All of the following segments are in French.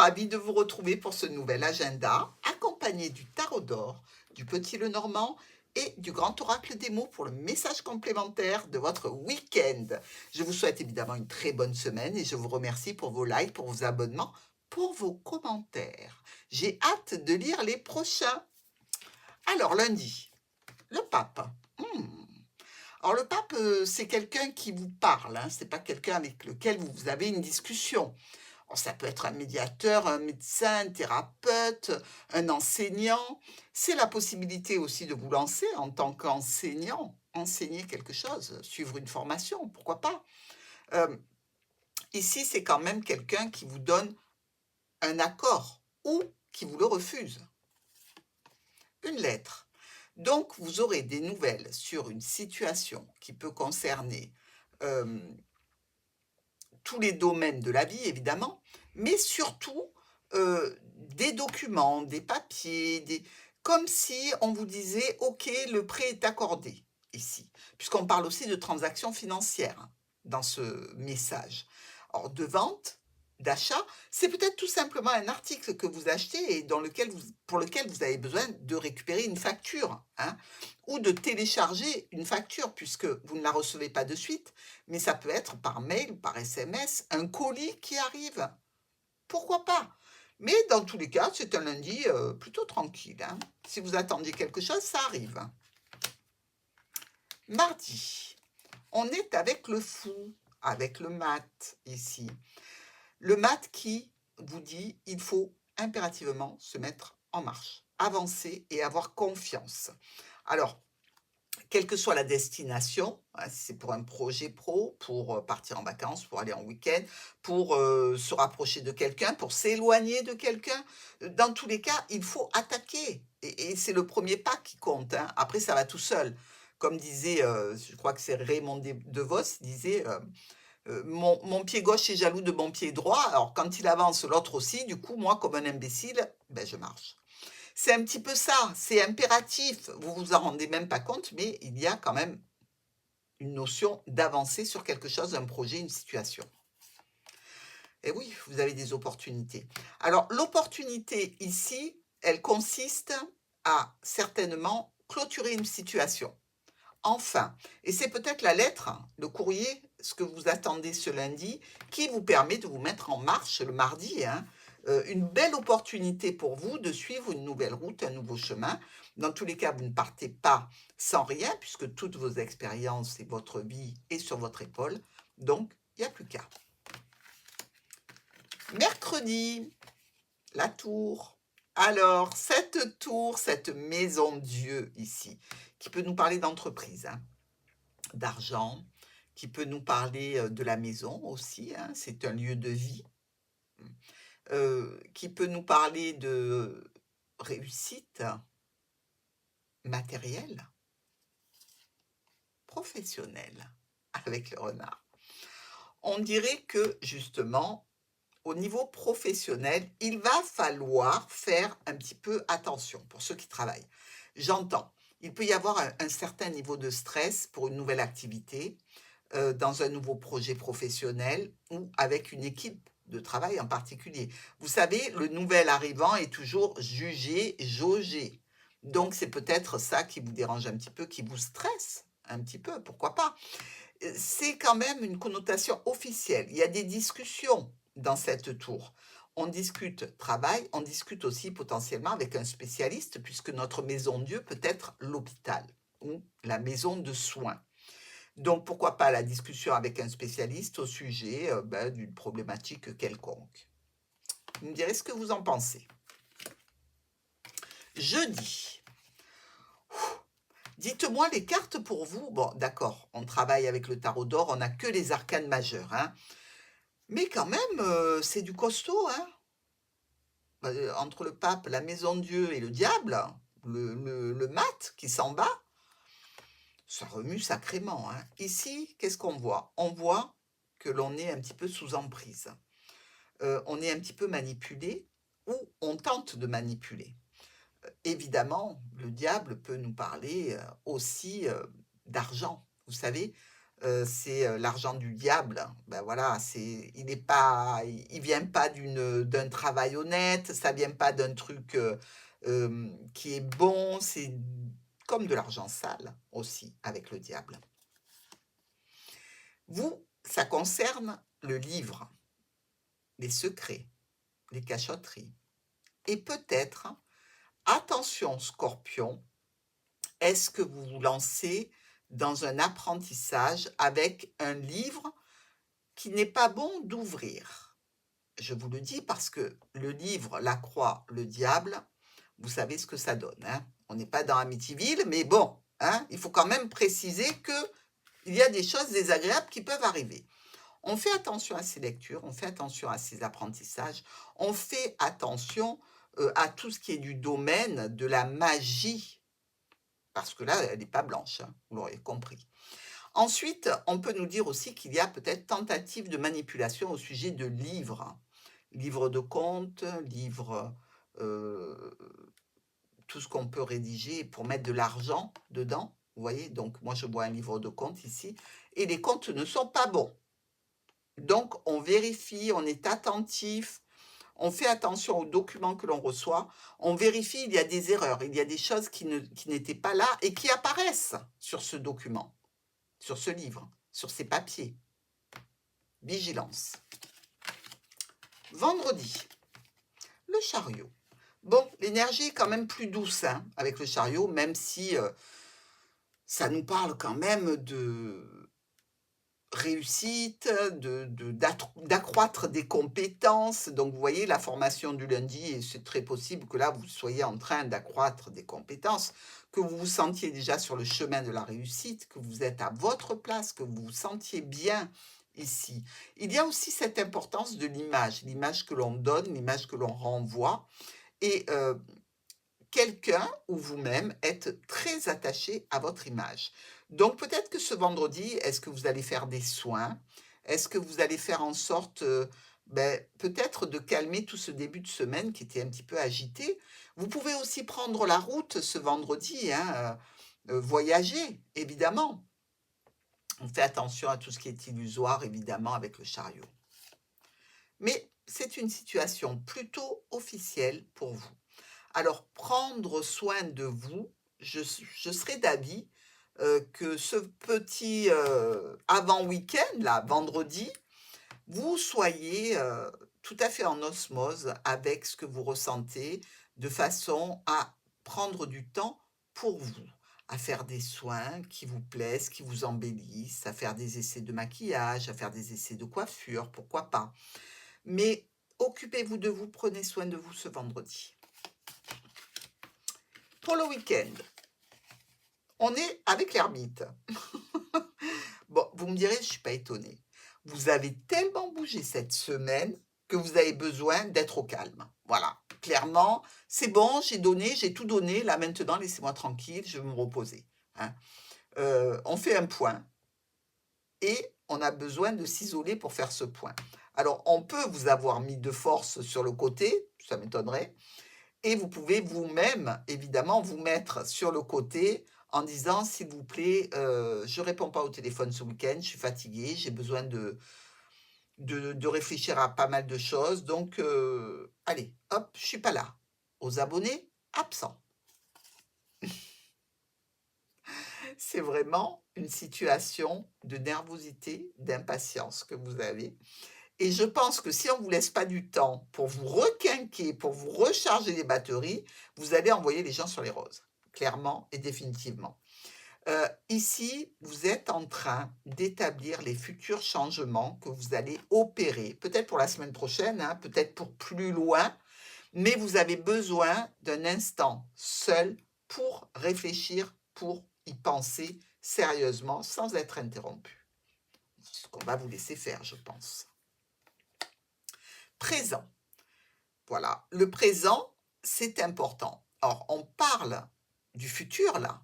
ravie de vous retrouver pour ce nouvel agenda, accompagné du tarot d'or, du petit Lenormand et du grand oracle des mots pour le message complémentaire de votre week-end. Je vous souhaite évidemment une très bonne semaine et je vous remercie pour vos likes, pour vos abonnements, pour vos commentaires. J'ai hâte de lire les prochains. Alors, lundi, le pape. Hmm. Alors, le pape, c'est quelqu'un qui vous parle, hein, c'est pas quelqu'un avec lequel vous avez une discussion. Alors, ça peut être un médiateur, un médecin, un thérapeute, un enseignant. C'est la possibilité aussi de vous lancer en tant qu'enseignant, enseigner quelque chose, suivre une formation, pourquoi pas. Euh, Ici, c'est quand même quelqu'un qui vous donne un accord ou qui vous le refuse. Une lettre. Donc, vous aurez des nouvelles sur une situation qui peut concerner euh, tous les domaines de la vie, évidemment, mais surtout des documents, des papiers, comme si on vous disait, OK, le prêt est accordé ici, puisqu'on parle aussi de transactions financières hein, dans ce message. Or, de vente, d'achat, c'est peut-être tout simplement un article que vous achetez et pour lequel vous avez besoin de récupérer une facture, hein, ou de télécharger une facture, puisque vous ne la recevez pas de suite, mais ça peut être par mail, par SMS, un colis qui arrive. Pourquoi pas? Mais dans tous les cas, c'est un lundi plutôt tranquille, hein. Si vous attendiez quelque chose, ça arrive. Mardi, on est avec le fou, avec le mat ici. Le mat qui vous dit il faut impérativement se mettre en marche, avancer et avoir confiance. Alors, quelle que soit la destination, hein, si c'est pour un projet pro, pour partir en vacances, pour aller en week-end, pour se rapprocher de quelqu'un, pour s'éloigner de quelqu'un, dans tous les cas, il faut attaquer. Et c'est le premier pas qui compte, hein. Après, ça va tout seul. Comme disait, je crois que c'est Raymond DeVos, il disait mon pied gauche est jaloux de mon pied droit. Alors, quand il avance, l'autre aussi. Du coup, moi, comme un imbécile, ben, je marche. C'est un petit peu ça, c'est impératif. Vous vous en rendez même pas compte, mais il y a quand même une notion d'avancer sur quelque chose, un projet, une situation. Et oui, vous avez des opportunités. Alors, l'opportunité ici, elle consiste à certainement clôturer une situation. Enfin, et c'est peut-être la lettre, le courrier, ce que vous attendez ce lundi, qui vous permet de vous mettre en marche le mardi, hein, une belle opportunité pour vous de suivre une nouvelle route, un nouveau chemin. Dans tous les cas, vous ne partez pas sans rien, puisque toutes vos expériences et votre vie est sur votre épaule. Donc, il n'y a plus qu'à. Mercredi, la tour. Alors, cette tour, cette maison Dieu ici, qui peut nous parler d'entreprise, hein, d'argent, qui peut nous parler de la maison aussi, hein, c'est un lieu de vie, qui peut nous parler de réussite matérielle, professionnelle, avec le renard. On dirait que justement, au niveau professionnel, il va falloir faire un petit peu attention pour ceux qui travaillent. J'entends, il peut y avoir un certain niveau de stress pour une nouvelle activité, dans un nouveau projet professionnel ou avec une équipe de travail en particulier. Vous savez, le nouvel arrivant est toujours jugé, jaugé. Donc, c'est peut-être ça qui vous dérange un petit peu, qui vous stresse un petit peu, pourquoi pas. C'est quand même une connotation officielle. Il y a des discussions dans cette tour. On discute travail, on discute aussi potentiellement avec un spécialiste, puisque notre maison Dieu peut être l'hôpital ou la maison de soins. Donc, pourquoi pas la discussion avec un spécialiste au sujet d'une problématique quelconque. Vous me direz ce que vous en pensez. Jeudi, dites-moi les cartes pour vous. Bon, d'accord, on travaille avec le tarot d'or, on n'a que les arcanes majeures, hein. Mais quand même, c'est du costaud, hein. Entre le pape, la maison de Dieu et le diable, le mat qui s'en bat, ça remue sacrément, hein. Ici, qu'est-ce qu'on voit? On voit que l'on est un petit peu sous emprise. On est un petit peu manipulé ou on tente de manipuler. Évidemment, le diable peut nous parler aussi d'argent. Vous savez, c'est l'argent du diable. Ben voilà, il n'est pas, il vient pas d'un travail honnête, ça vient pas d'un truc qui est bon, c'est comme de l'argent sale aussi avec le diable. Vous, ça concerne le livre, les secrets, les cachotteries. Et peut-être, attention Scorpion, est-ce que vous vous lancez dans un apprentissage avec un livre qui n'est pas bon d'ouvrir? Je vous le dis parce que le livre La Croix, le diable, vous savez ce que ça donne, hein? On n'est pas dans Amityville, mais bon, hein, il faut quand même préciser qu'il y a des choses désagréables qui peuvent arriver. On fait attention à ces lectures, on fait attention à ces apprentissages, on fait attention à tout ce qui est du domaine de la magie, parce que là, elle n'est pas blanche, hein, vous l'aurez compris. Ensuite, on peut nous dire aussi qu'il y a peut-être tentative de manipulation au sujet de livres. Livres de contes, livres, tout ce qu'on peut rédiger pour mettre de l'argent dedans. Vous voyez, donc moi je vois un livre de contes ici, et les contes ne sont pas bons. Donc on vérifie, on est attentif, on fait attention aux documents que l'on reçoit, on vérifie, il y a des erreurs, il y a des choses qui n'étaient pas là et qui apparaissent sur ce document, sur ce livre, sur ces papiers. Vigilance. Vendredi, le chariot. Bon, l'énergie est quand même plus douce hein, avec le chariot, même si ça nous parle quand même de réussite, d'accroître des compétences. Donc, vous voyez, la formation du lundi, et c'est très possible que là, vous soyez en train d'accroître des compétences, que vous vous sentiez déjà sur le chemin de la réussite, que vous êtes à votre place, que vous vous sentiez bien ici. Il y a aussi cette importance de l'image que l'on donne, l'image que l'on renvoie. Et quelqu'un ou vous-même êtes très attaché à votre image. Donc peut-être que ce vendredi, est-ce que vous allez faire des soins? Est-ce que vous allez faire en sorte peut-être de calmer tout ce début de semaine qui était un petit peu agité? Vous pouvez aussi prendre la route ce vendredi, hein, voyager, évidemment. On fait attention à tout ce qui est illusoire, évidemment, avec le chariot. Mais c'est une situation plutôt officielle pour vous. Alors, prendre soin de vous, je serais d'avis que ce petit avant-week-end, là, vendredi, vous soyez tout à fait en osmose avec ce que vous ressentez, de façon à prendre du temps pour vous, à faire des soins qui vous plaisent, qui vous embellissent, à faire des essais de maquillage, à faire des essais de coiffure, pourquoi pas. Mais occupez-vous de vous, prenez soin de vous ce vendredi. Pour le week-end, on est avec l'ermite. Bon, vous me direz, je ne suis pas étonnée. Vous avez tellement bougé cette semaine que vous avez besoin d'être au calme. Voilà, clairement, c'est bon, j'ai donné, j'ai tout donné. Là, maintenant, laissez-moi tranquille, je vais me reposer. Hein. On fait un point et on a besoin de s'isoler pour faire ce point. Alors, on peut vous avoir mis de force sur le côté, ça m'étonnerait, et vous pouvez vous-même, évidemment, vous mettre sur le côté en disant, s'il vous plaît, je ne réponds pas au téléphone ce week-end, je suis fatiguée, j'ai besoin de réfléchir à pas mal de choses. Donc, allez, hop, je ne suis pas là. Aux abonnés, absents. C'est vraiment une situation de nervosité, d'impatience que vous avez. Et je pense que si on ne vous laisse pas du temps pour vous requinquer, pour vous recharger les batteries, vous allez envoyer les gens sur les roses, clairement et définitivement. Ici, vous êtes en train d'établir les futurs changements que vous allez opérer, peut-être pour la semaine prochaine, hein, peut-être pour plus loin, mais vous avez besoin d'un instant seul pour réfléchir, pour y penser sérieusement, sans être interrompu. C'est ce qu'on va vous laisser faire, je pense. Présent. Voilà, le présent, c'est important. Alors, on parle du futur, là,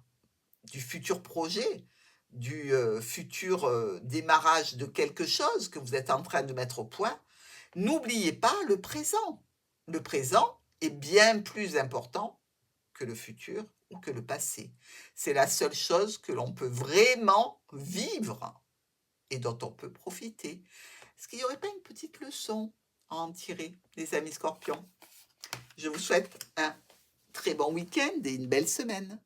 du futur projet, du futur démarrage de quelque chose que vous êtes en train de mettre au point. N'oubliez pas le présent. Le présent est bien plus important que le futur ou que le passé. C'est la seule chose que l'on peut vraiment vivre. et dont on peut profiter. Est-ce qu'il n'y aurait pas une petite leçon à en tirer, les amis scorpions? Je vous souhaite un très bon week-end et une belle semaine.